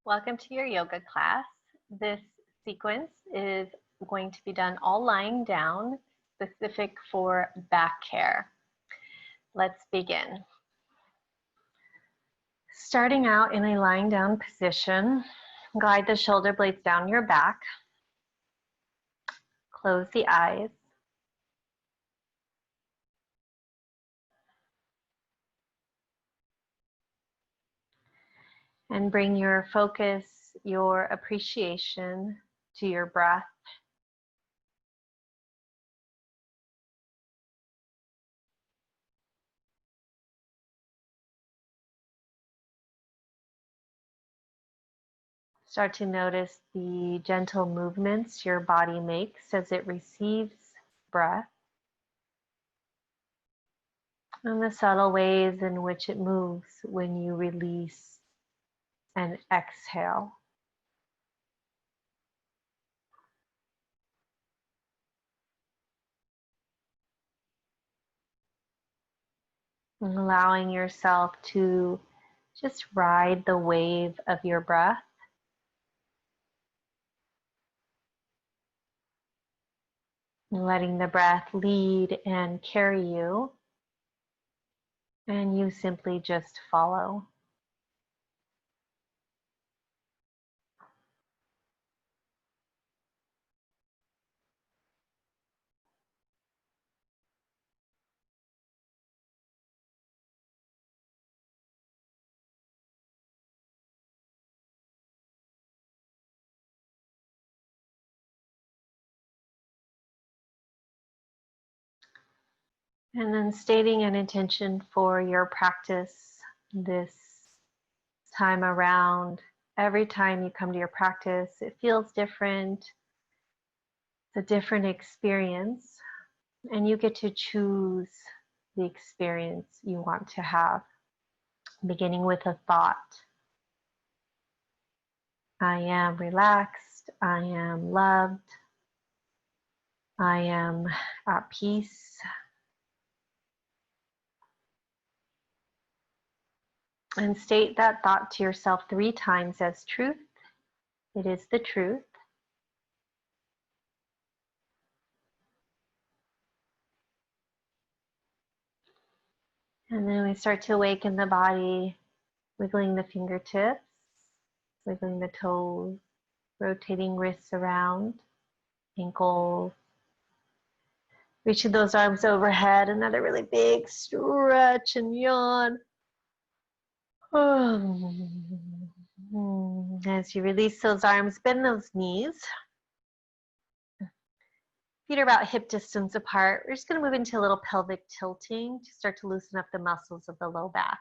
Welcome to your yoga class. This sequence is going to be done all lying down, specific for back care. Let's begin. Starting out in a lying down position, glide the shoulder blades down your back. Close the eyes. And bring your focus, your appreciation to your breath. Start to notice the gentle movements your body makes as it receives breath, and the subtle ways in which it moves when you release and exhale. And allowing yourself to just ride the wave of your breath. Letting the breath lead and carry you, and you simply just follow. And then stating an intention for your practice this time around. Every time you come to your practice, it feels different. It's a different experience, and you get to choose the experience you want to have, beginning with a thought. I am relaxed. I am loved. I am at peace. And state that thought to yourself 3 times as truth. It is the truth. And then we start to awaken the body, wiggling the fingertips, wiggling the toes, rotating wrists around, ankles. Reaching those arms overhead, another really big stretch and yawn. As you release those arms, bend those knees. Feet are about hip distance apart. We're just going to move into a little pelvic tilting to start to loosen up the muscles of the low back.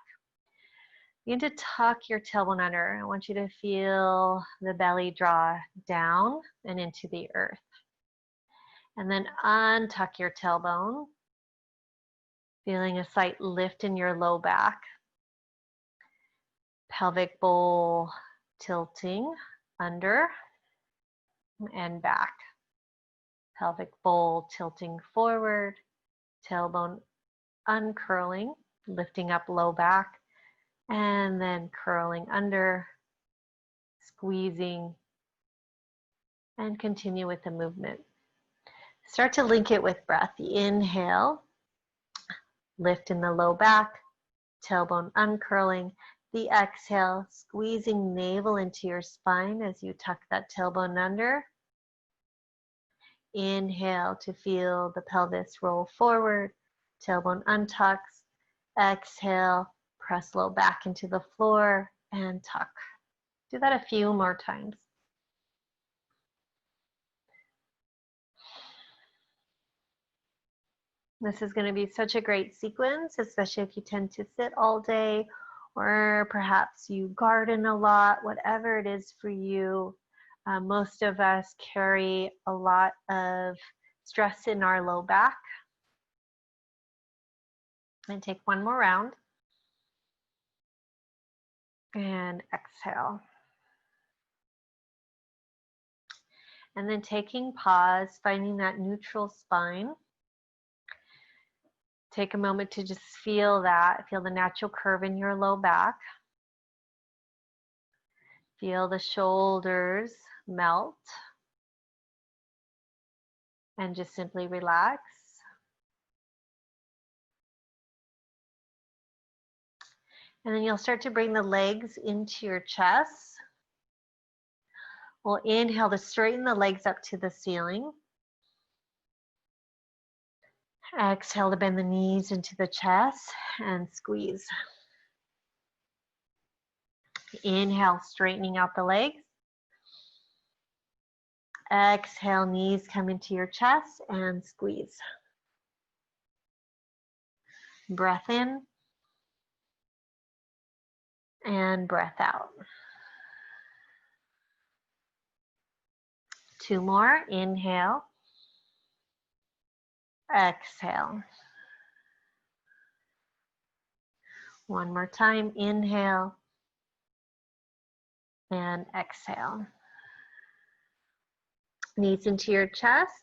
Begin to tuck your tailbone under. I want you to feel the belly draw down and into the earth. And then untuck your tailbone, feeling a slight lift in your low back. Pelvic bowl tilting under and back. Pelvic bowl tilting forward, tailbone uncurling, lifting up low back, and then curling under, squeezing, and continue with the movement. Start to link it with breath. The inhale, lift in the low back, tailbone uncurling. The exhale, squeezing navel into your spine as you tuck that tailbone under. Inhale to feel the pelvis roll forward, tailbone untucks. Exhale, press low back into the floor and tuck. Do that a few more times. This is going to be such a great sequence, especially if you tend to sit all day, or perhaps you garden a lot, whatever it is for you. Most of us carry a lot of stress in our low back. And take one more round. And exhale. And then taking pause, finding that neutral spine. Take a moment to just feel that, feel the natural curve in your low back. Feel the shoulders melt and just simply relax. And then you'll start to bring the legs into your chest. We'll inhale to straighten the legs up to the ceiling. Exhale to bend the knees into the chest and squeeze. Inhale, straightening out the legs. Exhale, knees come into your chest and squeeze. Breath in and breath out. 2 more. Inhale. Exhale. 1 more time. Inhale and exhale. Knees into your chest.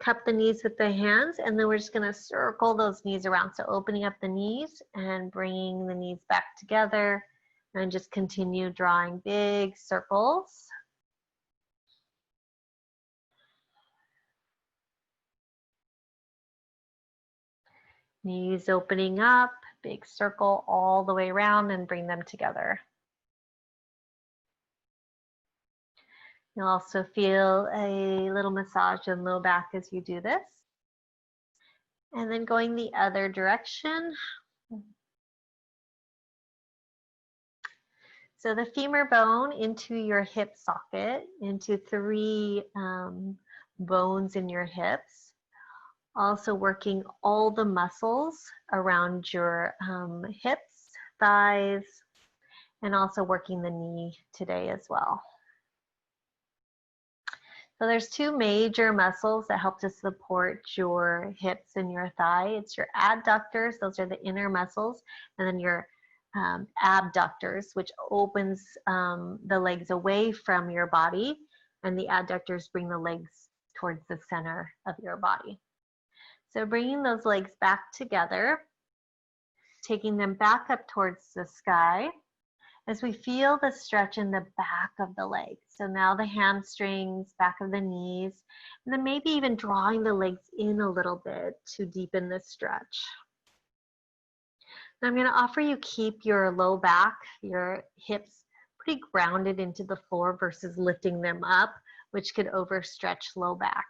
Cup the knees with the hands, and then we're just going to circle those knees around. So opening up the knees and bringing the knees back together, and just continue drawing big circles. Knees opening up, big circle all the way around, and bring them together. You'll also feel a little massage in low back as you do this. And then going the other direction. So the femur bone into your hip socket, into 3 bones in your hips. Also working all the muscles around your hips, thighs, and also working the knee today as well. So there's 2 major muscles that help to support your hips and your thigh. It's your adductors, those are the inner muscles, and then your abductors, which opens the legs away from your body, and the adductors bring the legs towards the center of your body. So bringing those legs back together, taking them back up towards the sky, as we feel the stretch in the back of the legs. So now the hamstrings, back of the knees, and then maybe even drawing the legs in a little bit to deepen the stretch. Now I'm going to offer you keep your low back, your hips pretty grounded into the floor versus lifting them up, which could overstretch low back.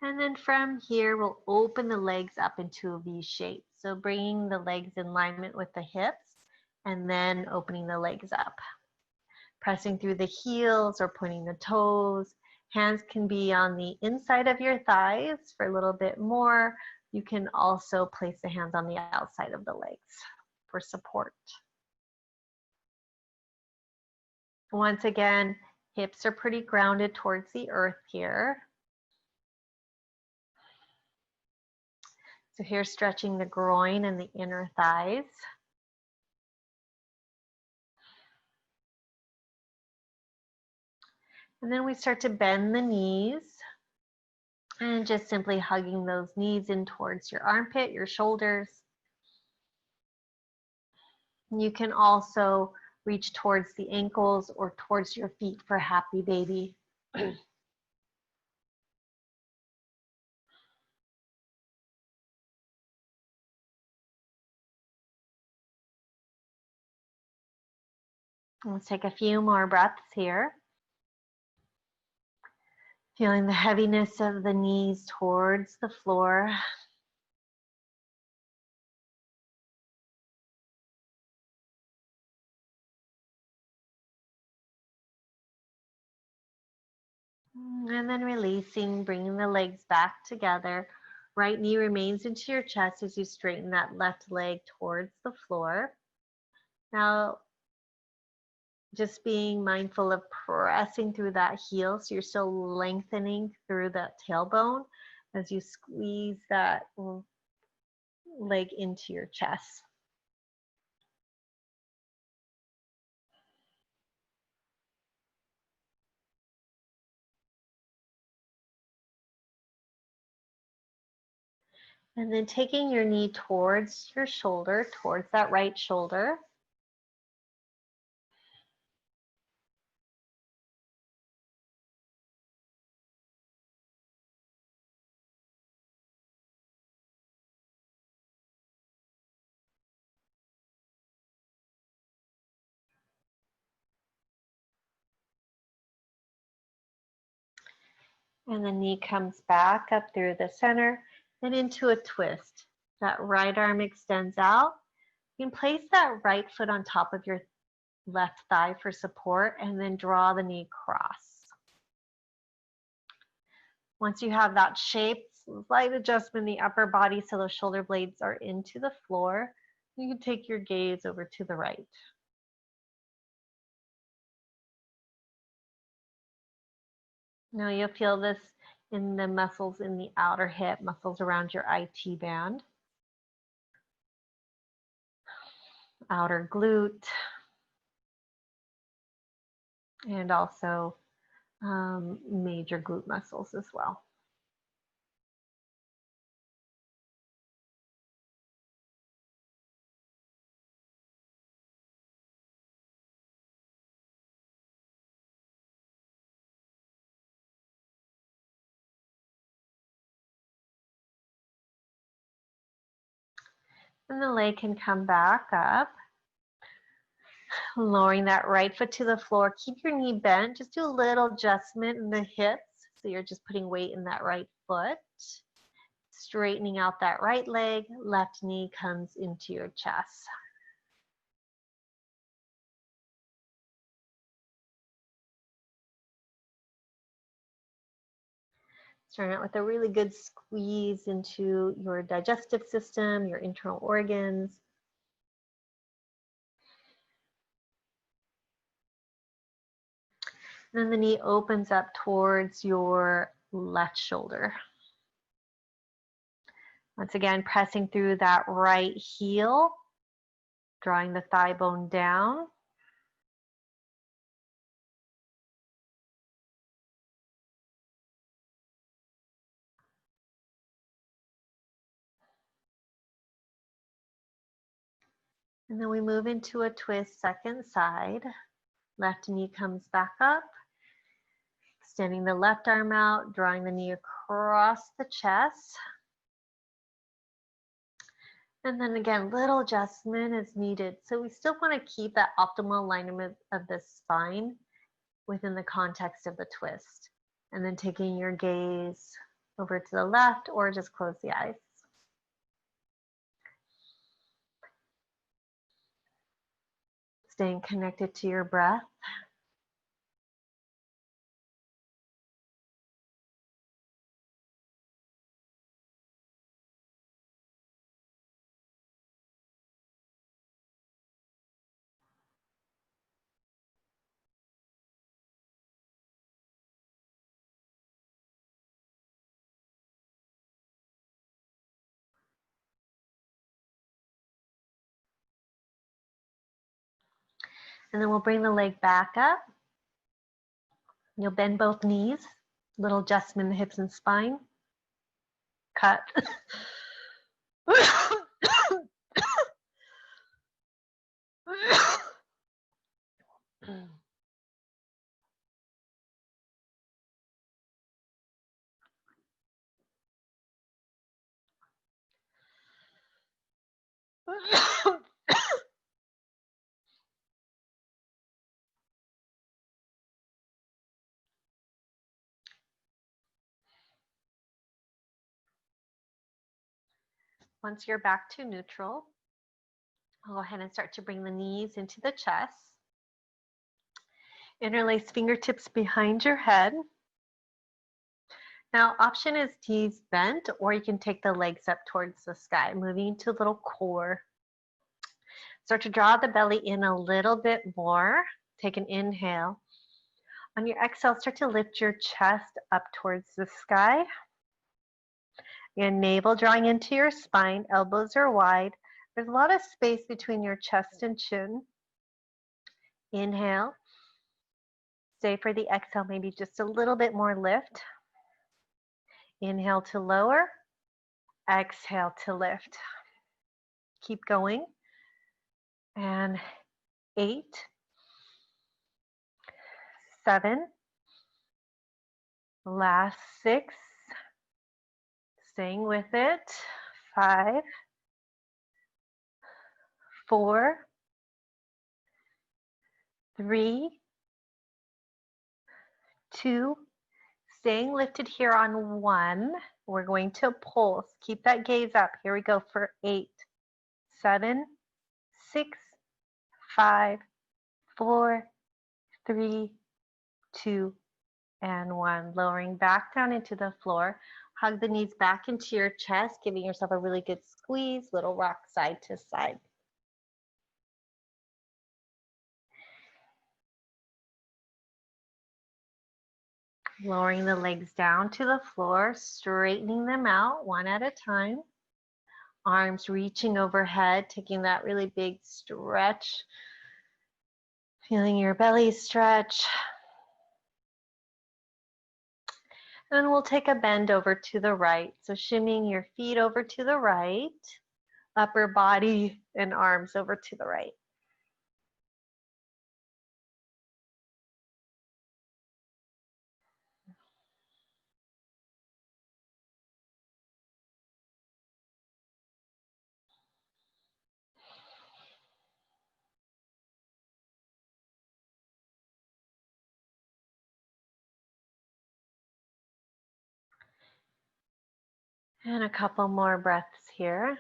And then from here, we'll open the legs up into a V shape. So bringing the legs in alignment with the hips and then opening the legs up. Pressing through the heels or pointing the toes. Hands can be on the inside of your thighs for a little bit more. You can also place the hands on the outside of the legs for support. Once again, hips are pretty grounded towards the earth here. So here, stretching the groin and the inner thighs. And then we start to bend the knees and just simply hugging those knees in towards your armpit, your shoulders. You can also reach towards the ankles or towards your feet for happy baby. Let's take a few more breaths here. Feeling the heaviness of the knees towards the floor. And then releasing, bringing the legs back together. Right knee remains into your chest as you straighten that left leg towards the floor. Now, just being mindful of pressing through that heel, so you're still lengthening through that tailbone as you squeeze that leg into your chest. And then taking your knee towards your shoulder, towards that right shoulder. And the knee comes back up through the center and into a twist. That right arm extends out. You can place that right foot on top of your left thigh for support and then draw the knee across. Once you have that shape, slight adjustment in the upper body so those shoulder blades are into the floor. You can take your gaze over to the right. Now you'll feel this in the muscles in the outer hip, muscles around your IT band, outer glute, and also major glute muscles as well. And the leg can come back up, lowering that right foot to the floor. Keep your knee bent. Just do a little adjustment in the hips. So you're just putting weight in that right foot. Straightening out that right leg, left knee comes into your chest. Starting out with a really good squeeze into your digestive system, your internal organs. And then the knee opens up towards your left shoulder. Once again, pressing through that right heel, drawing the thigh bone down. And then we move into a twist, second side. Left knee comes back up. Extending the left arm out, drawing the knee across the chest. And then again, little adjustment is needed. So we still want to keep that optimal alignment of the spine within the context of the twist. And then taking your gaze over to the left or just close the eyes. Staying connected to your breath. And then we'll bring the leg back up. You'll bend both knees. Little adjustment in the hips and spine. Cut. Once you're back to neutral, I'll go ahead and start to bring the knees into the chest. Interlace fingertips behind your head. Now, option is knees bent, or you can take the legs up towards the sky, moving to a little core. Start to draw the belly in a little bit more. Take an inhale. On your exhale, start to lift your chest up towards the sky. Your navel drawing into your spine, elbows are wide. There's a lot of space between your chest and chin. Inhale. Stay for the exhale, maybe just a little bit more lift. Inhale to lower. Exhale to lift. Keep going. And 8, 7, last 6, staying with it. 5, 4, 3, 2, staying lifted here on 1. We're going to pulse. Keep that gaze up. Here we go for 8, 7, 6, 5, 4, 3, 2, and 1. Lowering back down into the floor. Hug the knees back into your chest, giving yourself a really good squeeze. Little rock side to side. Lowering the legs down to the floor, straightening them out one at a time. Arms reaching overhead, taking that really big stretch. Feeling your belly stretch. And then we'll take a bend over to the right. So shimmying your feet over to the right, upper body and arms over to the right. And a couple more breaths here.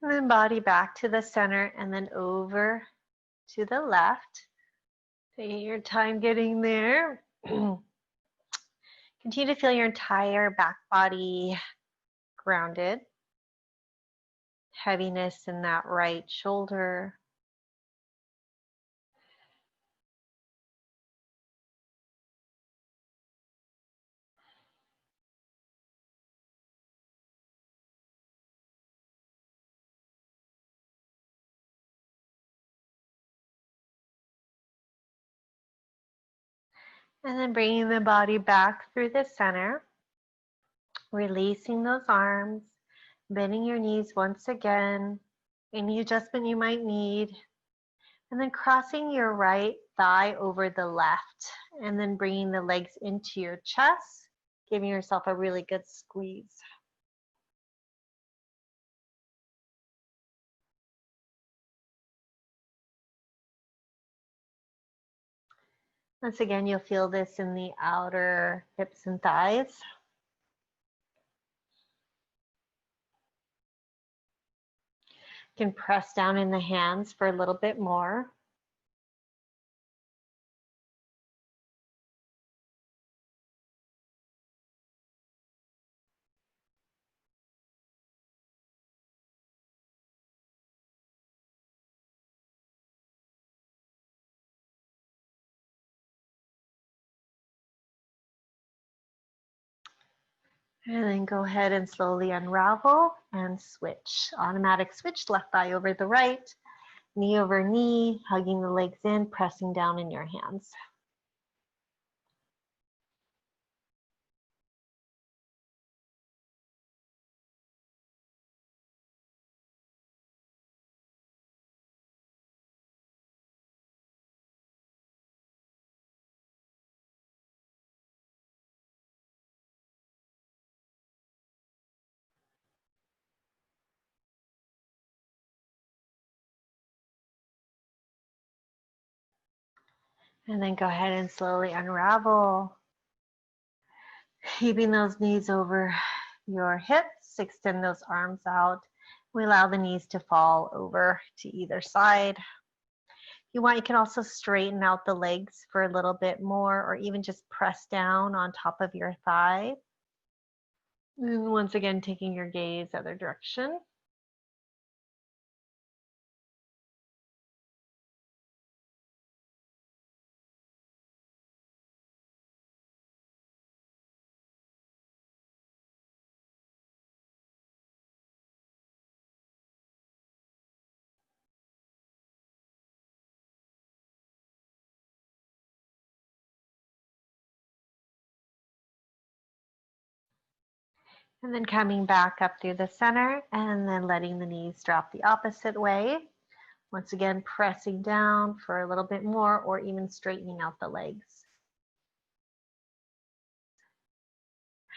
And then body back to the center and then over to the left. Take your time getting there. Continue to feel your entire back body grounded. Heaviness in that right shoulder. And then bringing the body back through the center. Releasing those arms. Bending your knees once again. Any adjustment you might need. And then crossing your right thigh over the left. And then bringing the legs into your chest. Giving yourself a really good squeeze. Once again, you'll feel this in the outer hips and thighs. You can press down in the hands for a little bit more. And then go ahead and slowly unravel and switch. Automatic switch, left thigh over the right, knee over knee, hugging the legs in, pressing down in your hands. And then go ahead and slowly unravel. Keeping those knees over your hips, extend those arms out. We allow the knees to fall over to either side. If you want, you can also straighten out the legs for a little bit more, or even just press down on top of your thigh. And once again, taking your gaze other direction. And then coming back up through the center and then letting the knees drop the opposite way. Once again, pressing down for a little bit more or even straightening out the legs.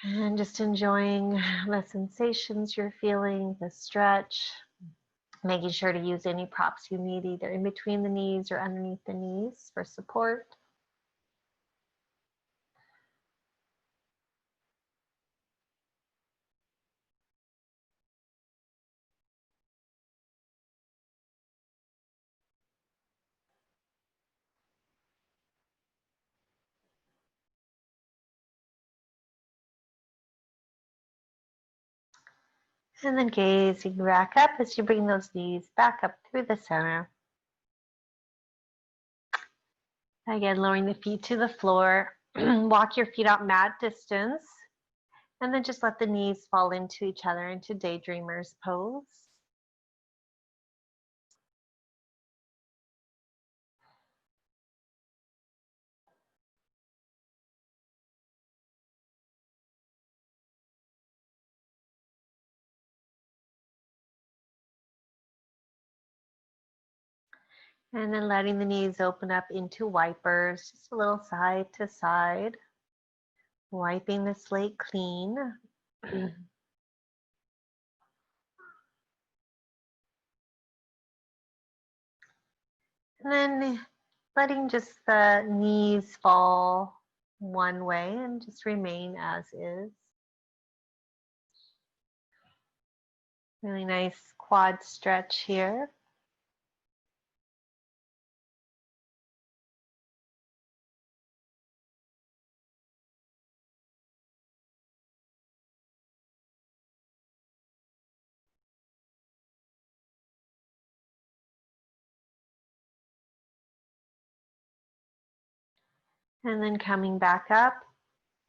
And just enjoying the sensations you're feeling, the stretch, making sure to use any props you need either in between the knees or underneath the knees for support. And then gazing back up as you bring those knees back up through the center. Again, lowering the feet to the floor. Walk your feet out mat distance. And then just let the knees fall into each other into daydreamer's pose. And then letting the knees open up into wipers, just a little side to side. Wiping the slate clean. And then letting just the knees fall one way and just remain as is. Really nice quad stretch here. And then coming back up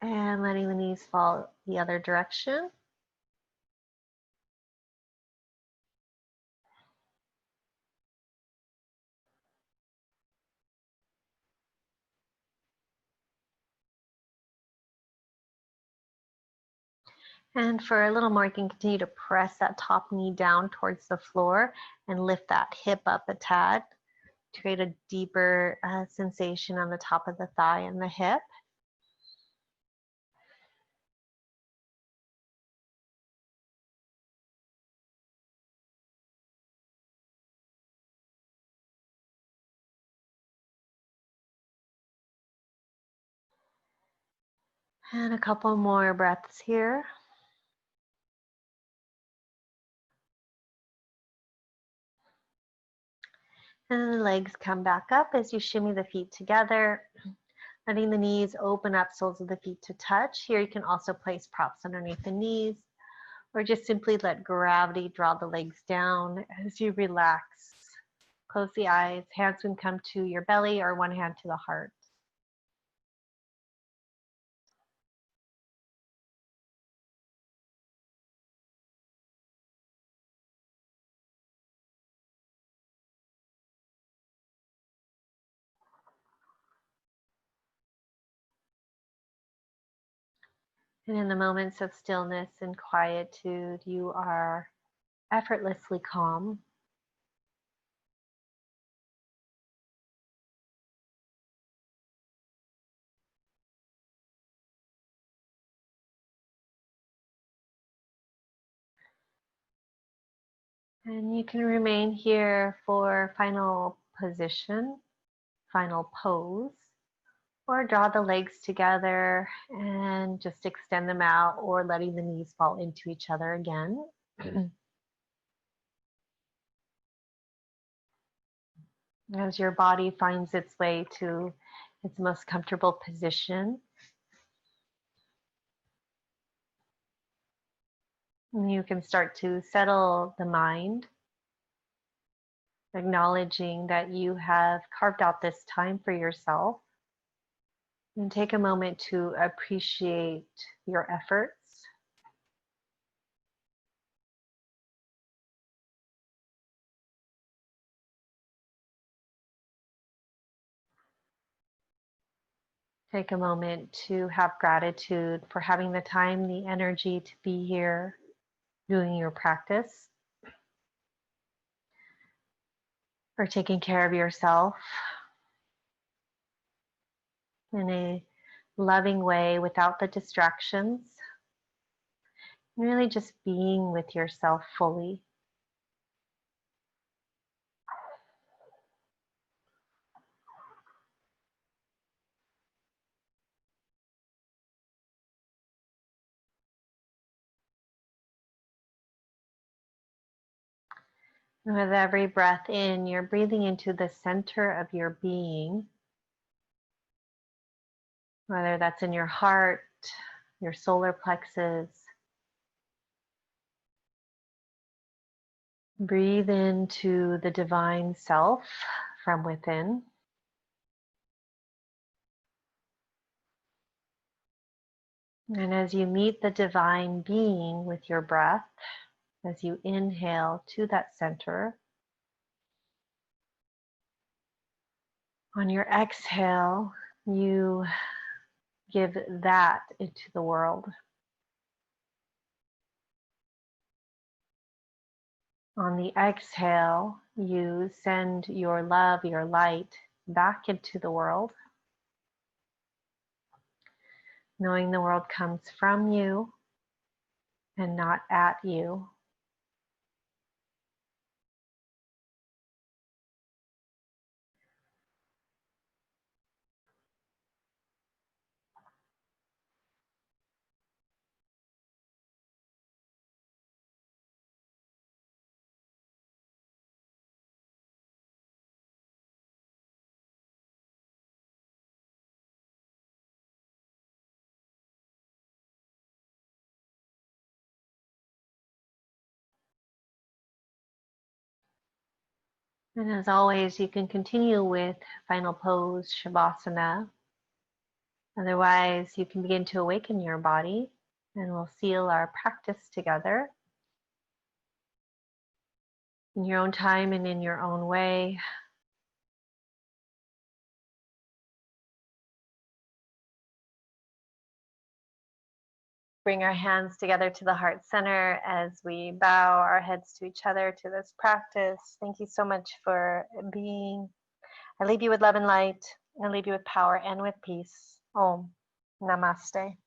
and letting the knees fall the other direction. And for a little more, you can continue to press that top knee down towards the floor and lift that hip up a tad to create a deeper sensation on the top of the thigh and the hip. And a couple more breaths here. And then the legs come back up as you shimmy the feet together, letting the knees open up, soles of the feet to touch. Here you can also place props underneath the knees, or just simply let gravity draw the legs down as you relax. Close the eyes, hands can come to your belly or one hand to the heart. And in the moments of stillness and quietude, you are effortlessly calm. And you can remain here for final position, final pose, or draw the legs together and just extend them out, or letting the knees fall into each other again. As your body finds its way to its most comfortable position. And you can start to settle the mind, acknowledging that you have carved out this time for yourself. And take a moment to appreciate your efforts. Take a moment to have gratitude for having the time, the energy to be here doing your practice, for taking care of yourself in a loving way without the distractions, and really just being with yourself fully. And with every breath in, you're breathing into the center of your being, whether that's in your heart, your solar plexus. Breathe into the divine self from within. And as you meet the divine being with your breath, as you inhale to that center, on your exhale, you give that into the world. On the exhale, you send your love, your light back into the world, knowing the world comes from you and not at you. And as always, you can continue with final pose, Shavasana. Otherwise, you can begin to awaken your body, and we'll seal our practice together in your own time and in your own way. Bring our hands together to the heart center as we bow our heads to each other to this practice. Thank you so much for being. I leave you with love and light. I leave you with power and with peace. Om. Namaste.